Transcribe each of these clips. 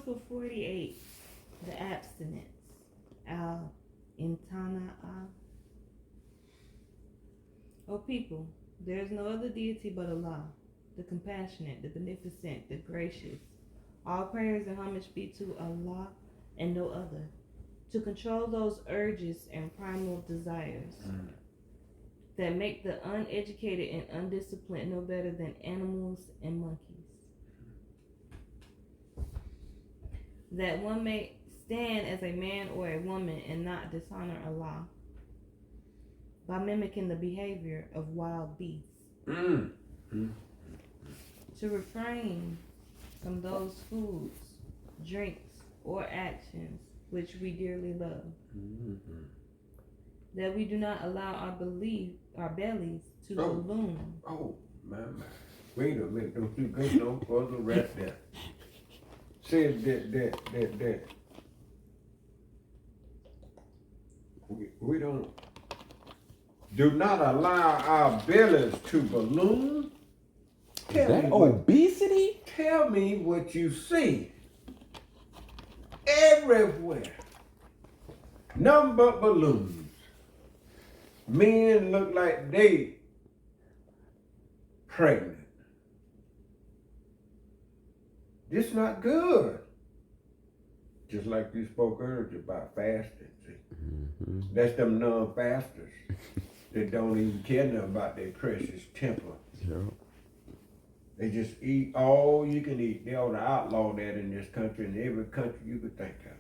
for 48, the abstinence. Al Imtana'a. O people, there is no other deity but Allah, the compassionate, the beneficent, the gracious. All praise and homage be to Allah and no other, to control those urges and primal desires that make the uneducated and undisciplined no better than animals and monkeys. That one may stand as a man or a woman and not dishonor Allah by mimicking the behavior of wild beasts. To refrain from those foods, drinks, or actions which we dearly love. That we do not allow our bellies to balloon. Oh, my. Wait a minute, don't you go no further right there. Said that. We don't. Do not allow our bellies to balloon. Is that obesity? Tell me what you see. Everywhere. Nothing but balloons. Men look like they pregnant. This not good. Just like you spoke earlier about fasting. See? That's them non-fasters that don't even care nothing about their precious temper. Yeah. They just eat all you can eat. They ought to outlaw that in this country and every country you could think of.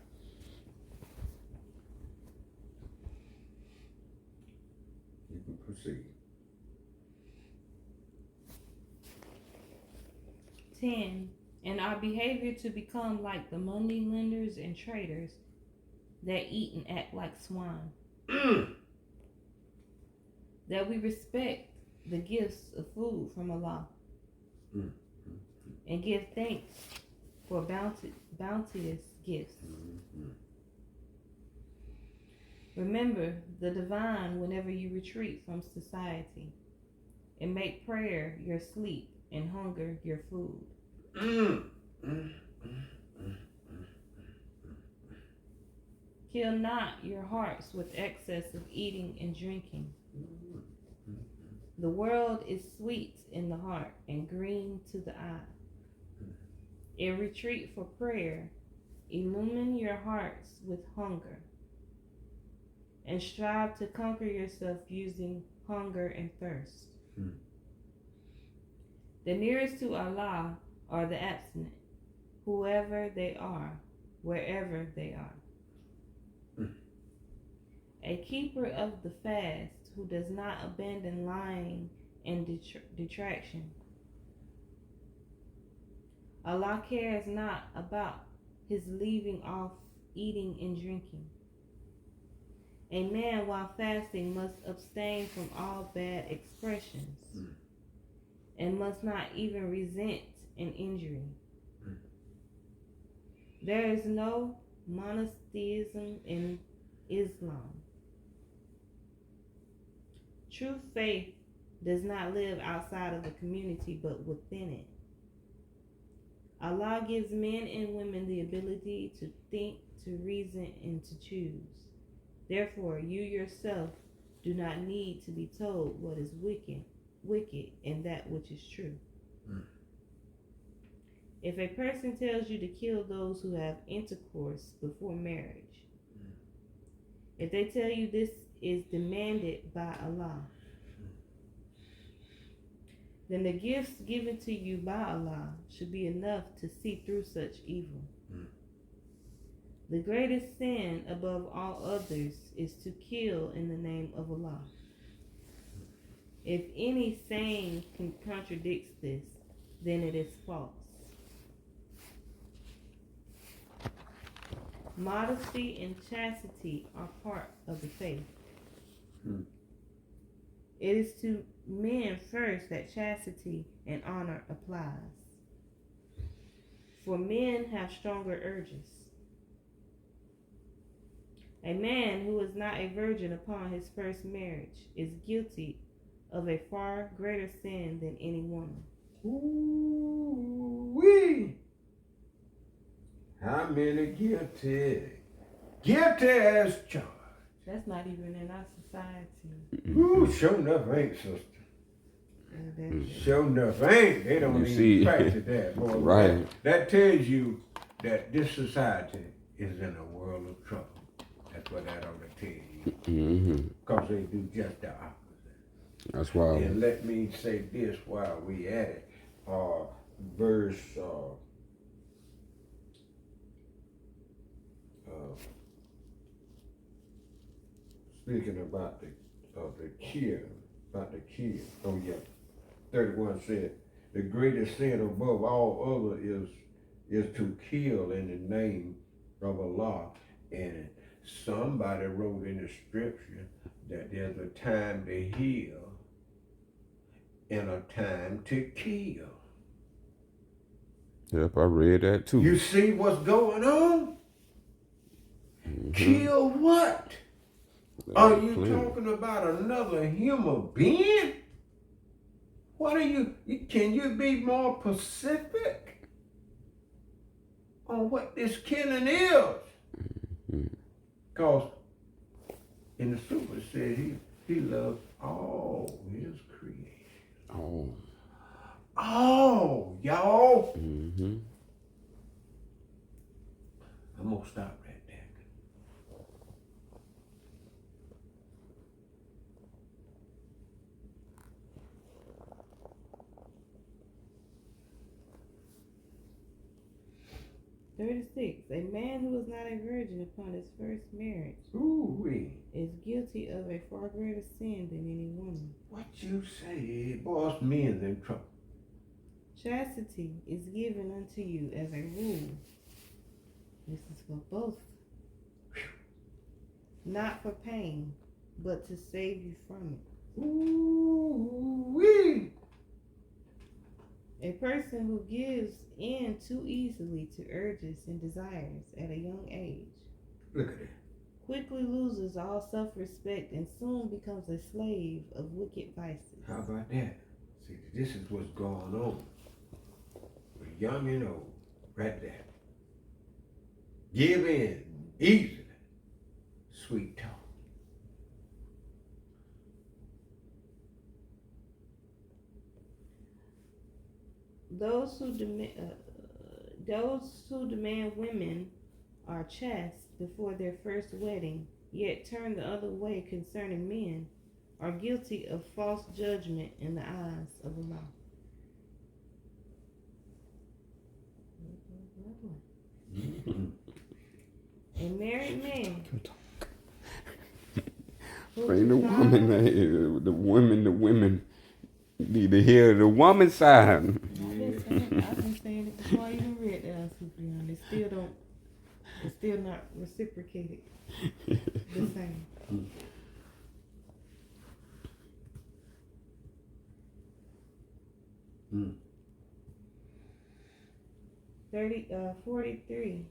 You can proceed. 10. And our behavior to become like the money lenders and traders that eat and act like swine. That we respect the gifts of food from Allah and give thanks for bounteous gifts. Remember the divine whenever you retreat from society, and make prayer your sleep and hunger your food. Kill not your hearts with excess of eating and drinking. The world is sweet in the heart and green to the eye. In retreat for prayer, illumine your hearts with hunger, and strive to conquer yourself using hunger and thirst. The nearest to Allah are the abstinent, whoever they are, wherever they are. A keeper of the fast who does not abandon lying and detraction. Allah cares not about his leaving off eating and drinking. A man while fasting must abstain from all bad expressions and must not even resent an injury. There is no monotheism in Islam. True faith does not live outside of the community but within it. Allah gives men and women the ability to think, to reason, and to choose. Therefore, you yourself do not need to be told what is wicked, and that which is true. If a person tells you to kill those who have intercourse before marriage, if they tell you this is demanded by Allah, then the gifts given to you by Allah should be enough to see through such evil. The greatest sin above all others is to kill in the name of Allah. If any saying contradicts this, then it is false. Modesty and chastity are part of the faith. It is to men first that chastity and honor applies. For men have stronger urges. A man who is not a virgin upon his first marriage is guilty of a far greater sin than any woman. Ooh-wee. How many guilty? Guilty as charged. That's not even in our society. Ooh, sure enough ain't, sister. Sure enough ain't. They don't even practice that, boy. Right. That tells you that this society is in a world of trouble. That's what that ought to tell you. Because they do just the opposite. That's why. And let me say this while we at it. Verse speaking about the kill. Oh yeah. 31 said, the greatest sin above all other is to kill in the name of Allah. And somebody wrote in the scripture that there's a time to heal and a time to kill. Yep, I read that too. You see what's going on? Kill what? Are you talking about another human being? What are you, can you be more specific on what this killing is? Because in the super it said he loves all his creation. Oh, y'all. I'm gonna stop right there. A man who is not a virgin upon his first marriage is guilty of a far greater sin than any woman. What you say, boss, men's in trouble. Chastity is given unto you as a rule. This is for both. Not for pain, but to save you from it. Ooh-wee. A person who gives in too easily to urges and desires at a young age Look at that. quickly loses all self-respect and soon becomes a slave of wicked vices. How about that? See, this is what's going on. With young and old, right there. Give in easily. Sweet talk. Those who demand women are chaste before their first wedding, yet turn the other way concerning men, are guilty of false judgment in the eyes of Allah. A married man. Bring the women need to hear the woman's side. I've been saying it before I even read that, Super Young. It's still not reciprocated the same. 43.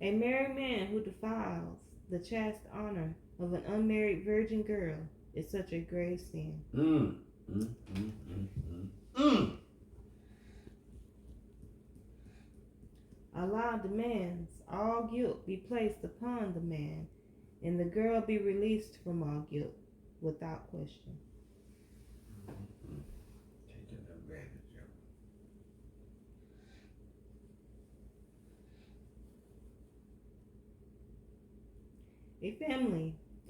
A married man who defiles the chaste honor of an unmarried virgin girl is such a grave sin. Allah demands all guilt be placed upon the man, and the girl be released from all guilt without question. Taking advantage of it.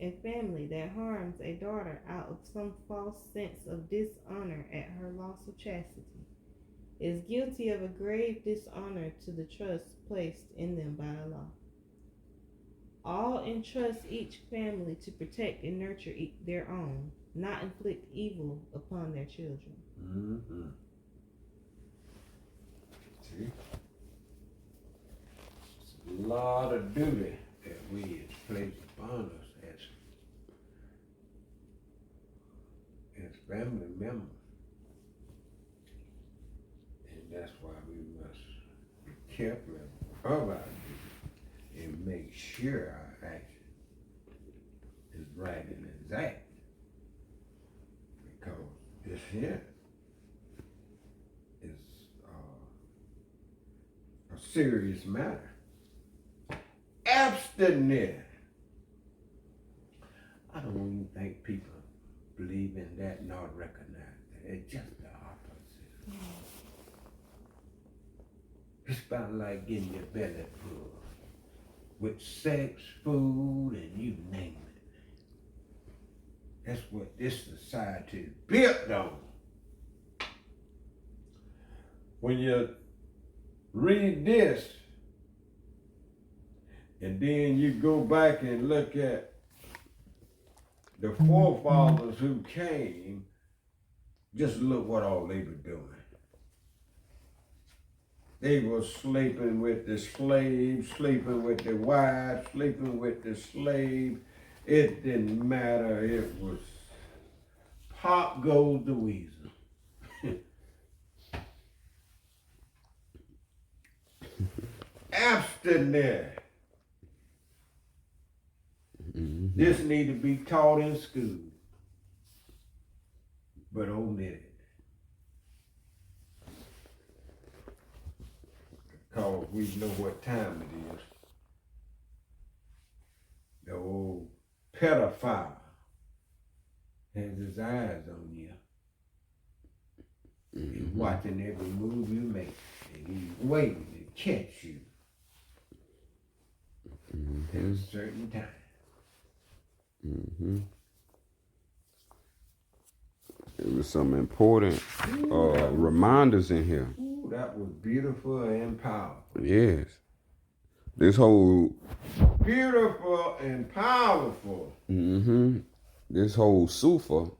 A family that harms a daughter out of some false sense of dishonor at her loss of chastity is guilty of a grave dishonor to the trust placed in them by Allah. All entrust each family to protect and nurture their own, not inflict evil upon their children. See? It's a lot of duty that we is placed upon us as family members. And that's why we must be careful of our duty and make sure our action is right and exact. Because this here is a serious matter. Abstinence. I don't even think people believe in that nor recognize that. It's just the opposite. It's about like getting your belly full with sex, food, and you name it. That's what this society is built on. When you read this, and then you go back and look at the forefathers who came, just look what all they were doing. They were sleeping with the slaves, sleeping with the wives, sleeping with the slave. It didn't matter. It was pop goes the weasel. Abstinence. This need to be taught in school, but omitted. Because we know what time it is. The old pedophile has his eyes on you. He's watching every move you make, and he's waiting to catch you at a certain time. There was some important reminders in here. Ooh, that was beautiful and powerful. Yes. This whole Beautiful and powerful. this whole Sufa,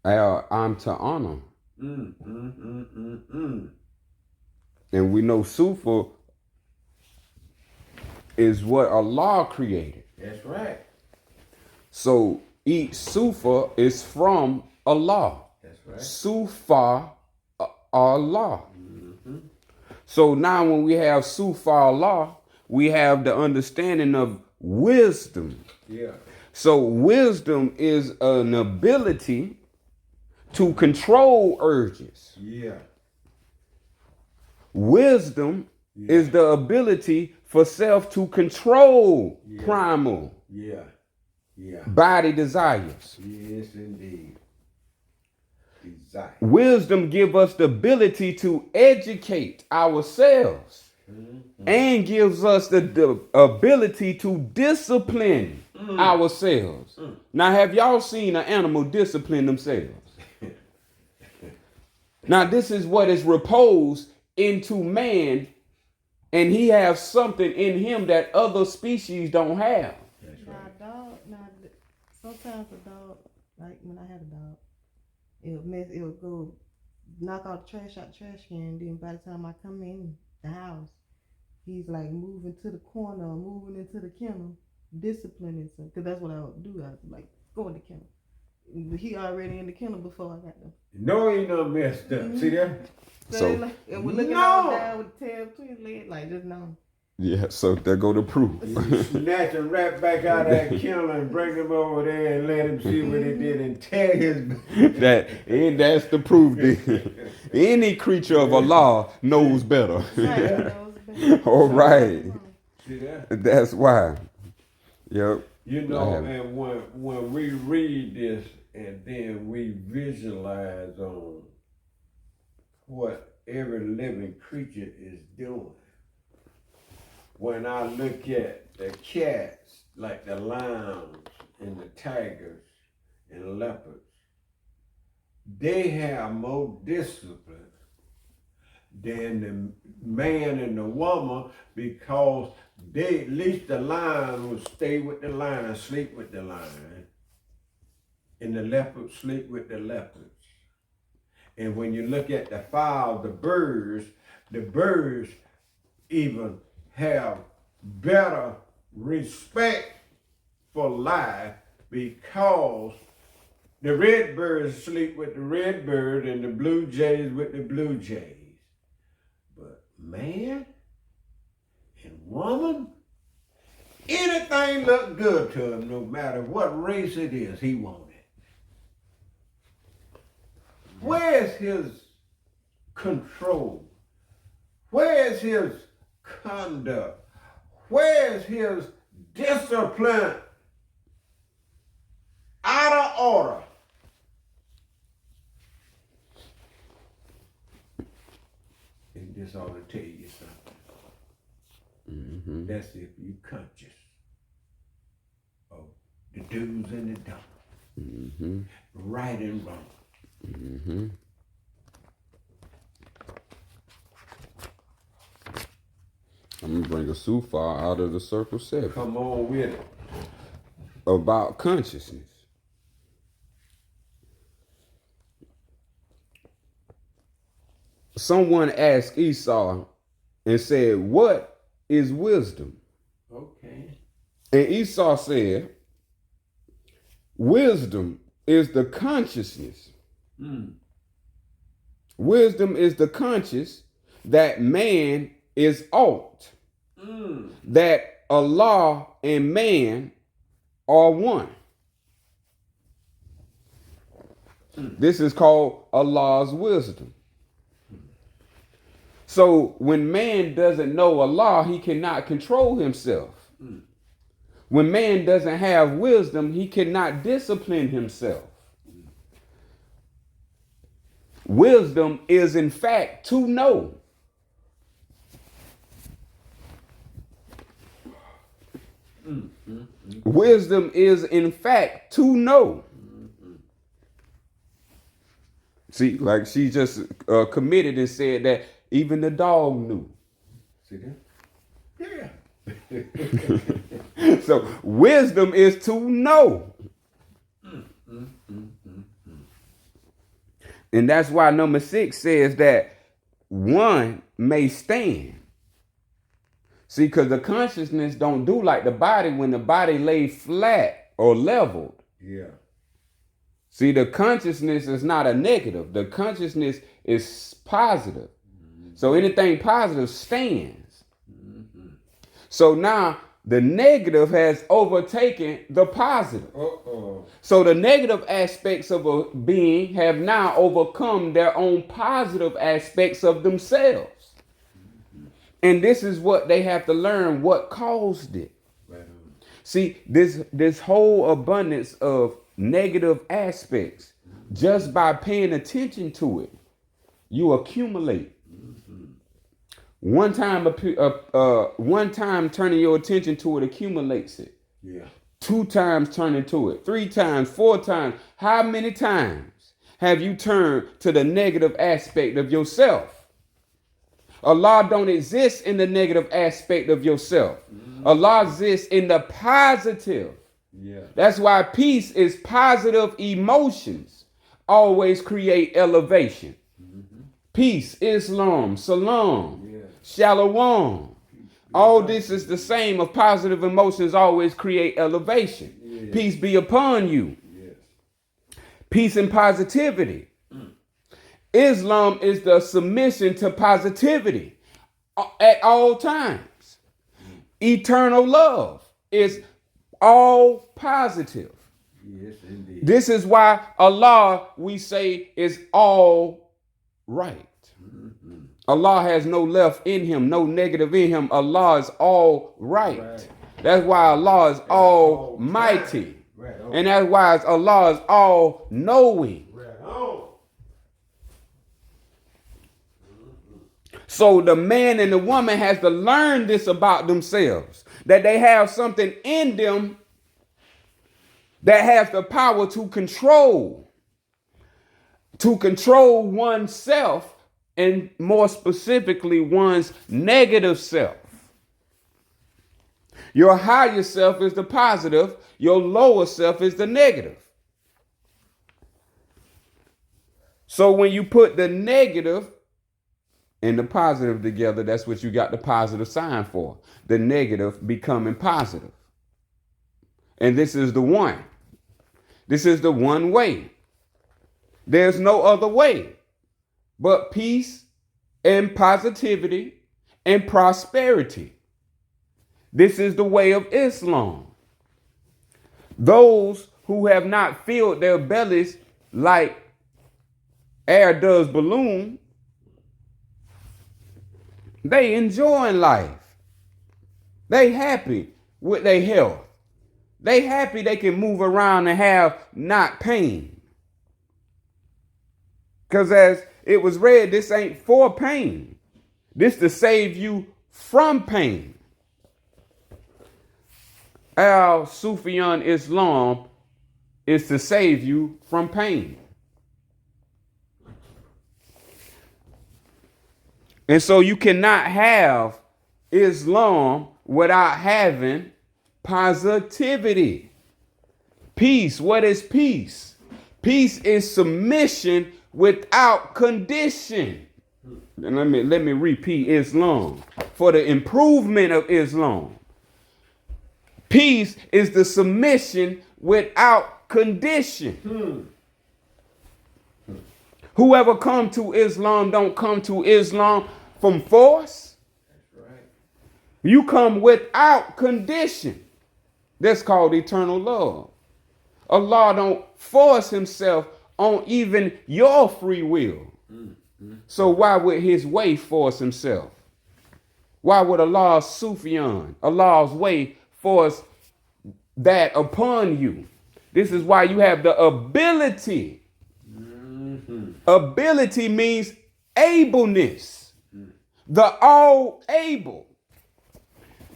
I'm to honor. And we know Sufa is what Allah created. That's right. So each Sufa is from Allah. That's right. Sufa Allah. So now when we have Sufa Allah, we have the understanding of wisdom. Yeah. So wisdom is an ability to control urges. Yeah. Wisdom is the ability for self to control primal body desires. Yes, indeed. Desire. Wisdom gives us the ability to educate ourselves and gives us the ability to discipline ourselves. Now, have y'all seen an animal discipline themselves? Now, this is what is reposed into man, and he has something in him that other species don't have. That's right. Sometimes a dog, like when I had a dog, it would go knock out the trash out the trash can, and then by the time I come in the house, he's like moving to the corner or moving into the kennel, disciplining himself. Because that's what I would do. I would like go in the kennel. He already in the kennel before I got there. No, he done messed up. See that? So like, and we're looking all down with the tail between his legs, like just no. yeah, so there go the proof. Snatch him right back out of that kennel and bring him over there and let him see what he did and tear his that's the proof. Any creature of Allah knows better. All right. See that? That's why. Yep. You know, and when we read this and then we visualize on what every living creature is doing. When I look at the cats, like the lions and the tigers and leopards, they have more discipline than the man and the woman, because at least the lion will stay with the lion, sleep with the lion, and the leopard sleep with the leopards. And when you look at the fowl, the birds even have better respect for life, because the red birds sleep with the red bird and the blue jays with the blue jays. But man and woman, anything look good to him, no matter what race it is, he want it. Where's his control? Where's his conduct? Where's his discipline? Out of order. And this ought to tell you something. Mm-hmm. That's if you conscious of the do's and the don'ts, Mm-hmm. right and wrong. Mm-hmm. I'm gonna bring a Sufar out of the circle 7 Come on with it. about consciousness. Someone asked Esau and said, "What is wisdom?" Okay. And Esau said, "Wisdom is the consciousness. Wisdom is the conscious that man is ought, that Allah and man are one." This is called Allah's wisdom. So when man doesn't know Allah, he cannot control himself. When man doesn't have wisdom, he cannot discipline himself. Wisdom is in fact to know. Wisdom is in fact to know. See, like she just committed and said that even the dog knew. See that? Yeah. So wisdom is to know. And that's why number 6 says that one may stand. See, because the consciousness don't do like the body when the body lay flat or leveled. Yeah. See, the consciousness is not a negative. The consciousness is positive. So anything positive stands. So now the negative has overtaken the positive. So the negative aspects of a being have now overcome their own positive aspects of themselves. And this is what they have to learn, what caused it. See, this whole abundance of negative aspects, just by paying attention to it, you accumulate. One time turning your attention to it accumulates it. Yeah. 2 times turning to it, 3 times, 4 times. How many times have you turned to the negative aspect of yourself? Allah don't exist in the negative aspect of yourself. Allah exists in the positive. Yeah. That's why peace is positive emotions. Always create elevation. Peace, Islam, Salam, Shalom. All this is the same of positive emotions always create elevation. Peace be upon you. Peace and positivity. Islam is the submission to positivity at all times. Eternal love is all positive. Yes, indeed. This is why Allah, we say, is all right. Allah has no left in him, no negative in him. Allah is all right. That's why Allah is almighty. And that's why Allah is all knowing. So the man and the woman has to learn this about themselves, that they have something in them that has the power to control oneself, and more specifically, one's negative self. Your higher self is the positive, your lower self is the negative. So when you put the negative and the positive together, that's what you got the positive sign for. The negative becoming positive. And this is the one. This is the one way. There's no other way but peace and positivity and prosperity. This is the way of Islam. Those who have not filled their bellies like air does balloon They enjoying life. They happy with their health. They happy they can move around and have not pain. Because as it was read, this ain't for pain. This to save you from pain. Al Sufyan Islam is to save you from pain. And so you cannot have Islam without having positivity. Peace. What is peace? Peace is submission without condition. And let me repeat Islam. For the improvement of Islam. Peace is the submission without condition. Whoever come to Islam don't come to Islam from force. That's right. You come without condition. That's called eternal love. Allah don't force himself on even your free will. So why would his way force himself? Why would Allah's Sufyan, Allah's way force that upon you? This is why you have the ability. Ability means ableness. The all able.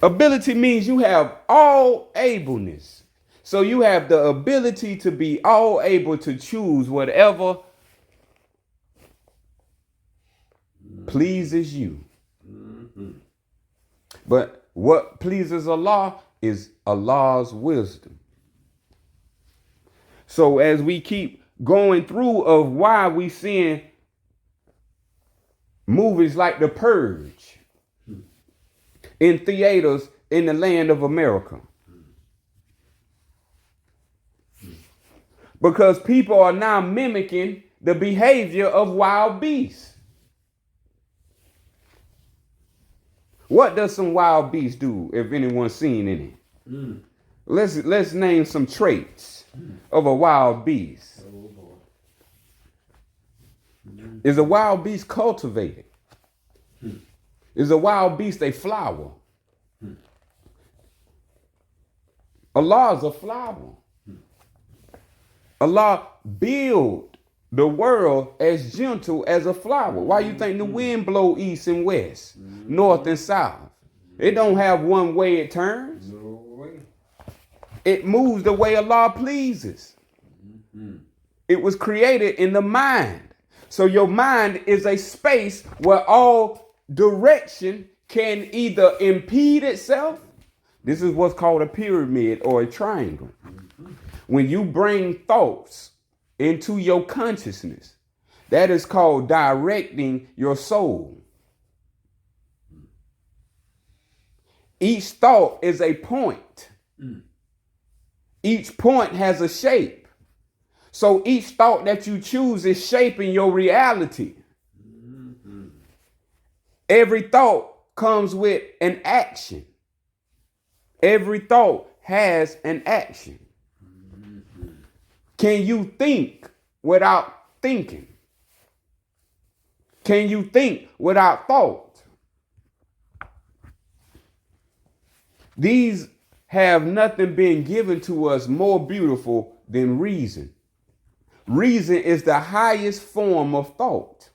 Ability means you have all ableness. So you have the ability to be all able to choose whatever pleases you. But what pleases Allah is Allah's wisdom. So as we keep going through of why we seeing movies like The Purge in theaters in the land of America. Because people are now mimicking the behavior of wild beasts. What does some wild beast do, if anyone's seen any? Let's name some traits of a wild beast. Is a wild beast cultivated? Is a wild beast a flower? Allah is a flower. Allah built the world as gentle as a flower. Why you think the wind blow east and west, north and south? It don't have one way it turns. No way. It moves the way Allah pleases. It was created in the mind. So your mind is a space where all direction can either impede itself. This is what's called a pyramid or a triangle. When you bring thoughts into your consciousness, that is called directing your soul. Each thought is a point. Each point has a shape. So each thought that you choose is shaping your reality. Every thought comes with an action. Every thought has an action. Can you think without thinking? Can you think without thought? These have nothing been given to us more beautiful than reason. Reason is the highest form of thought.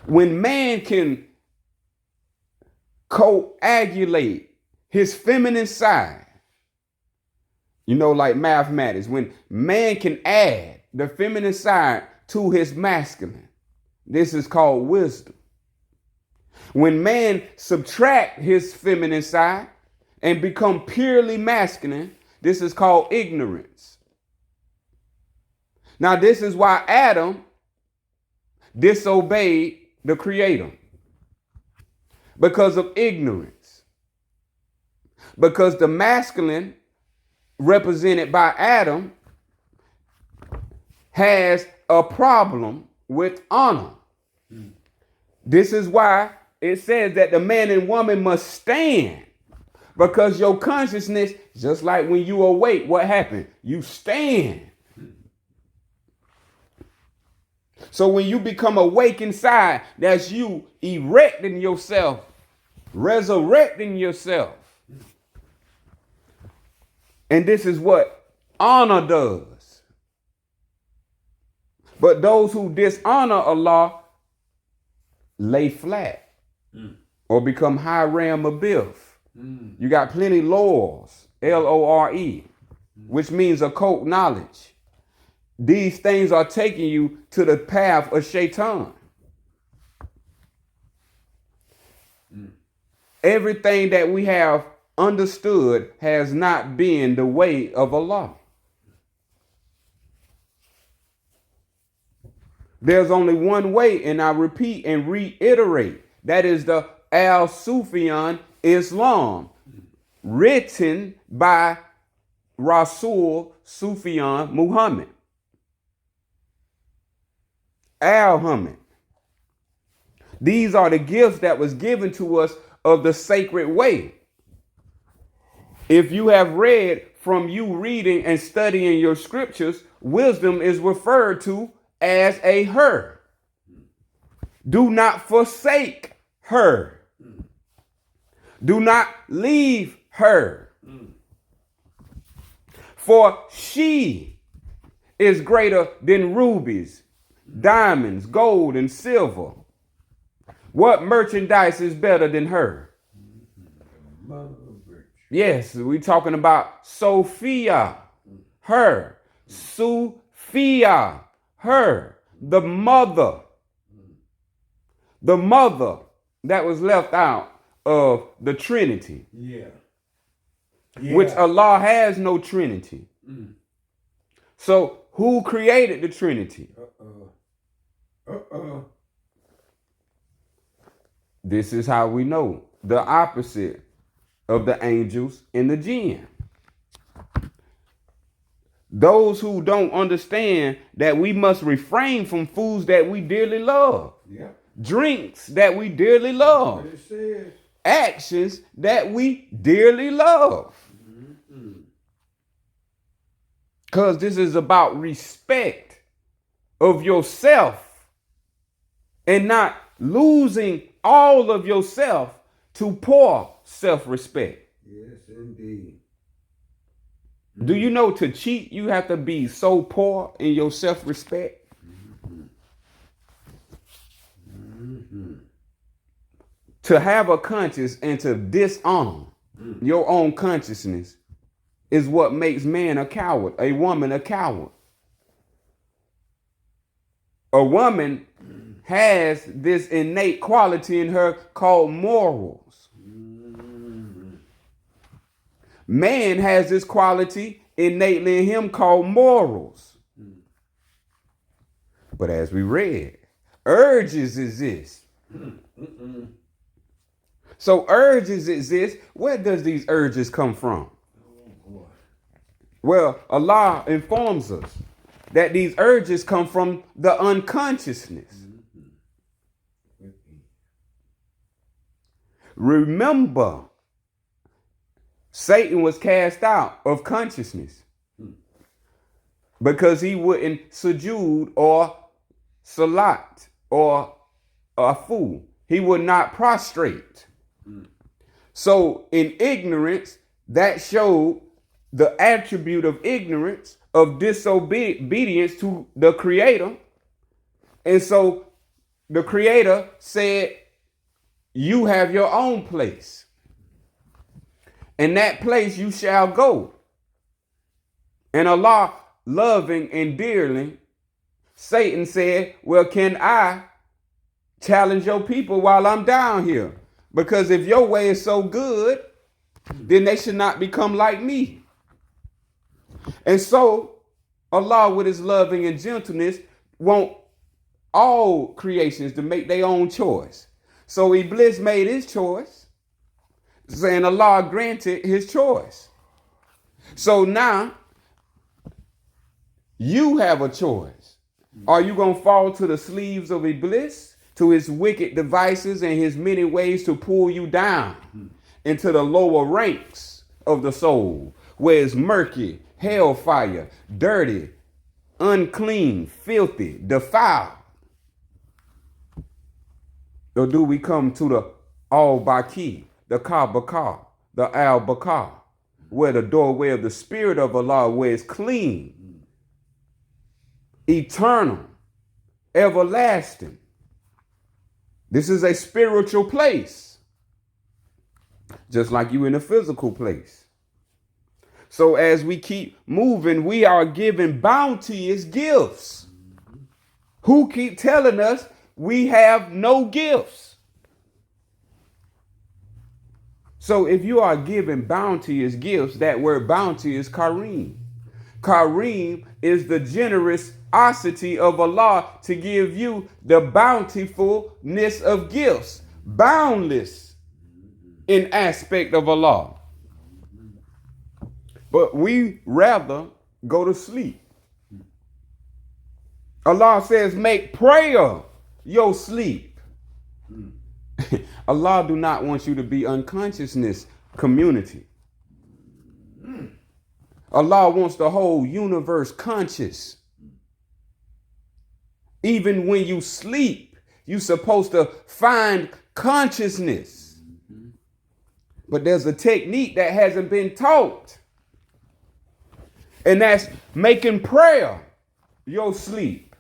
When man can coagulate his feminine side, you know, like mathematics, when man can add the feminine side to his masculine, this is called wisdom. When man subtract his feminine side and become purely masculine, this is called ignorance. Now, this is why Adam disobeyed the Creator. Because of ignorance. Because the masculine represented by Adam has a problem with honor. This is why it says that the man and woman must stand, because your consciousness, just like when you awake, what happened? You stand. So when you become awake inside, that's you erecting yourself, resurrecting yourself. And this is what honor does. But those who dishonor Allah lay flat or become Hiram Abiff. You got plenty laurels, Lore, which means occult knowledge. These things are taking you to the path of Shaitan. Everything that we have understood has not been the way of Allah. There's only one way, and I repeat and reiterate, that is the Al-Sufyan Islam, written by Rasul Sufyan Muhammad. Al-Hamid. These are the gifts that was given to us of the sacred way. If you have read from you reading and studying your scriptures, wisdom is referred to as a her. Do not forsake her. Do not leave her. For she is greater than rubies, diamonds, gold, and silver. What merchandise is better than her? Yes, we're talking about Sophia, her. Sophia, her. The mother. The mother that was left out of the Trinity. Which Allah has no Trinity. So who created the Trinity? This is how we know the opposite of the angels and the jinn. Those who don't understand that we must refrain from foods that we dearly love, drinks that we dearly love, actions that we dearly love. Because this is about respect of yourself and not losing all of yourself to poor self-respect. Yes, indeed. Do you know to cheat, you have to be so poor in your self-respect? To have a conscience and to dishonor your own consciousness is what makes man a coward, a woman a coward. A woman has this innate quality in her called morals. Man has this quality innately in him called morals. But as we read, urges exist. So urges exist. Where does these urges come from? Well, Allah informs us that these urges come from the unconsciousness. Remember, Satan was cast out of consciousness because he wouldn't sujood or salat or a fool. He would not prostrate. So in ignorance, that showed the attribute of ignorance, of disobedience to the Creator. And so the Creator said, you have your own place. And that place you shall go. And Allah, loving and dearly, Satan said, well, can I challenge your people while I'm down here? Because if your way is so good, then they should not become like me. And so Allah, with his loving and gentleness, want all creations to make their own choice. So Iblis made his choice, and Allah granted his choice. So now you have a choice. Are you going to fall to the sleeves of Iblis, to his wicked devices and his many ways to pull you down into the lower ranks of the soul, where it's murky, hellfire, dirty, unclean, filthy, defiled? Or do we come to the Al-Baqi, the Kaaba, the Al-Baqa, where the doorway of the Spirit of Allah, where it's clean, eternal, everlasting? This is a spiritual place, just like you in a physical place. So as we keep moving, we are given bounteous gifts. Who keep telling us we have no gifts? So if you are given bounteous gifts, that word bounty is kareem. Kareem is the generosity of Allah to give you the bountifulness of gifts, boundless in aspect of Allah. But we rather go to sleep. Allah says, make prayer your sleep. Allah do not want you to be unconsciousness community. Allah wants the whole universe conscious. Even when you sleep, you're supposed to find consciousness. But there's a technique that hasn't been taught. And that's making prayer your sleep.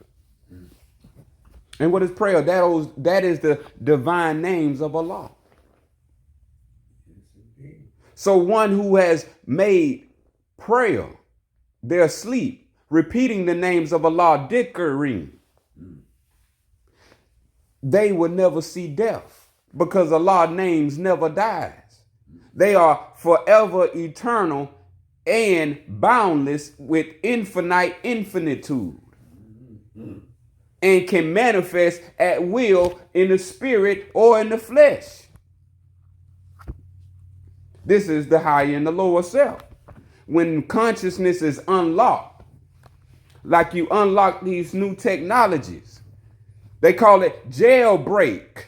And what is prayer? That is the divine names of Allah. So one who has made prayer their sleep, repeating the names of Allah, dhikring, they will never see death, because Allah's names never dies. They are forever eternal and boundless with infinitude, and can manifest at will in the spirit or in the flesh. This is the higher and the lower self. When consciousness is unlocked, like you unlock these new technologies, they call it jailbreak.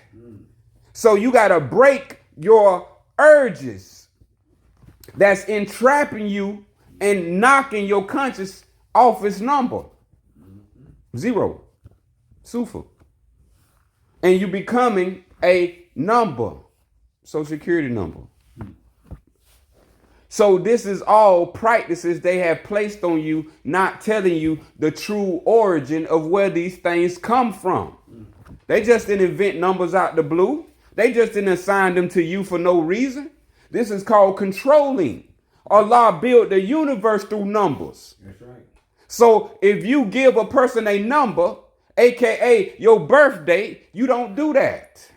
So you got to break your urges that's entrapping you and knocking your conscious off its number. Zero. Sufa. And you becoming a number. Social security number. So this is all practices they have placed on you, not telling you the true origin of where these things come from. They just didn't invent numbers out the blue. They just didn't assign them to you for no reason. This is called controlling. Allah built the universe through numbers. That's right. So if you give a person a number, aka your birth date, you don't do that.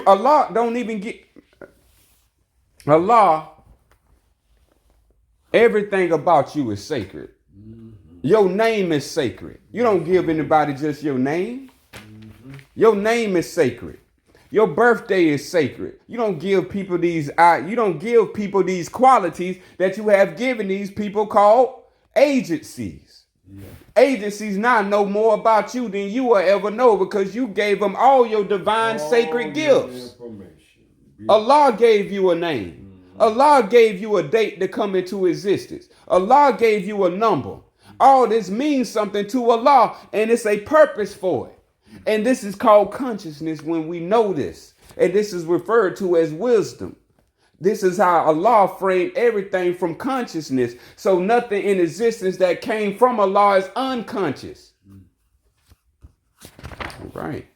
Allah don't even get Allah. Everything about you is sacred. Your name is sacred. You don't give anybody just your name. Your name is sacred. Your birthday is sacred. You don't give people these qualities that you have given these people called agencies. Yeah. Agencies now know more about you than you will ever know, because you gave them all your divine sacred gifts. Allah gave you a name. Allah gave you a date to come into existence. Allah gave you a number. All this means something to Allah, and it's a purpose for it. And this is called consciousness when we know this. And this is referred to as wisdom. This is how Allah framed everything from consciousness. So nothing in existence that came from Allah is unconscious. All right.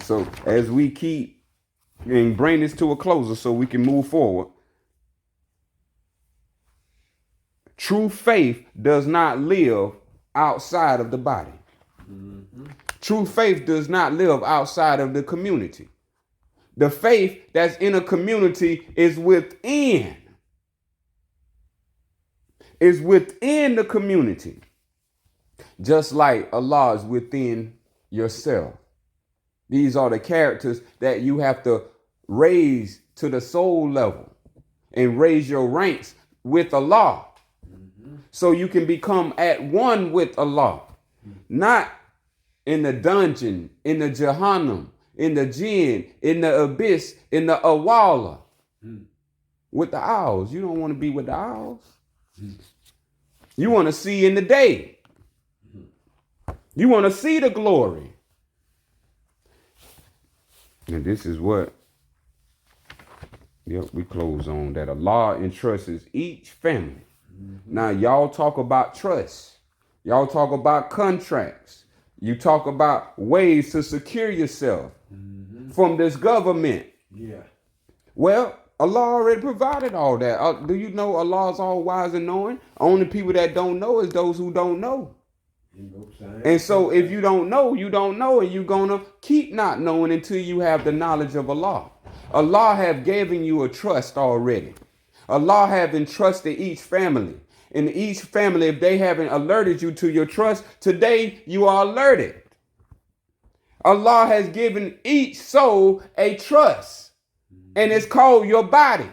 So as we keep and bring this to a closer so we can move forward. True faith does not live outside of the body. True faith does not live outside of the community. The faith that's in a community is within. Is within the community. Just like Allah is within yourself. These are the characters that you have to raise to the soul level and raise your ranks with Allah. So you can become at one with Allah. Not in the dungeon, in the Jahannam, in the jinn, in the abyss, in the awala. With the owls. You don't want to be with the owls. You want to see in the day. You want to see the glory. And this is what, we close on that. Allah entrusts each family. Now, y'all talk about trust. Y'all talk about contracts. You talk about ways to secure yourself from this government. Yeah. Well, Allah already provided all that. Do you know Allah's all wise and knowing? Only people that don't know is those who don't know. And so if you don't know, you don't know, and you're going to keep not knowing until you have the knowledge of Allah. Allah have given you a trust already. Allah have entrusted each family. And each family, if they haven't alerted you to your trust, today you are alerted. Allah has given each soul a trust, and it's called your body.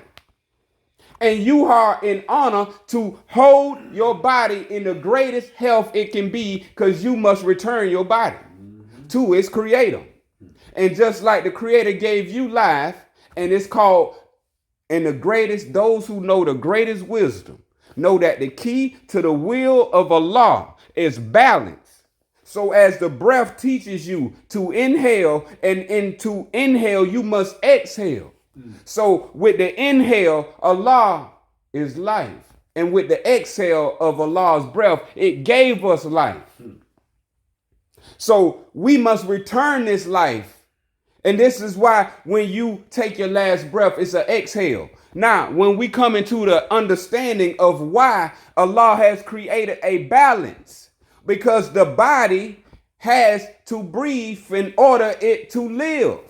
And you are in honor to hold your body in the greatest health it can be, because you must return your body to its creator. And just like the creator gave you life, and it's called, and the greatest, those who know the greatest wisdom, know that the key to the will of Allah is balance. So as the breath teaches you to inhale, and to inhale, you must exhale. So with the inhale, Allah is life. And with the exhale of Allah's breath, it gave us life. So we must return this life. And this is why when you take your last breath, it's an exhale. Now, when we come into the understanding of why Allah has created a balance, because the body has to breathe in order it to live.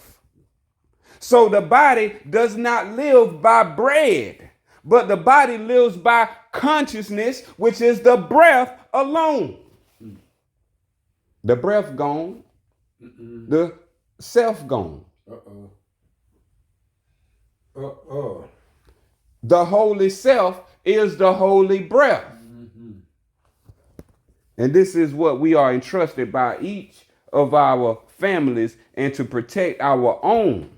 So the body does not live by bread, but the body lives by consciousness, which is the breath alone. The breath gone, the self gone. The holy self is the holy breath. And this is what we are entrusted by each of our families, and to protect our own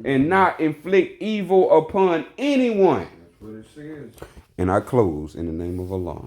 and not inflict evil upon anyone. That's what it says. And I close in the name of Allah.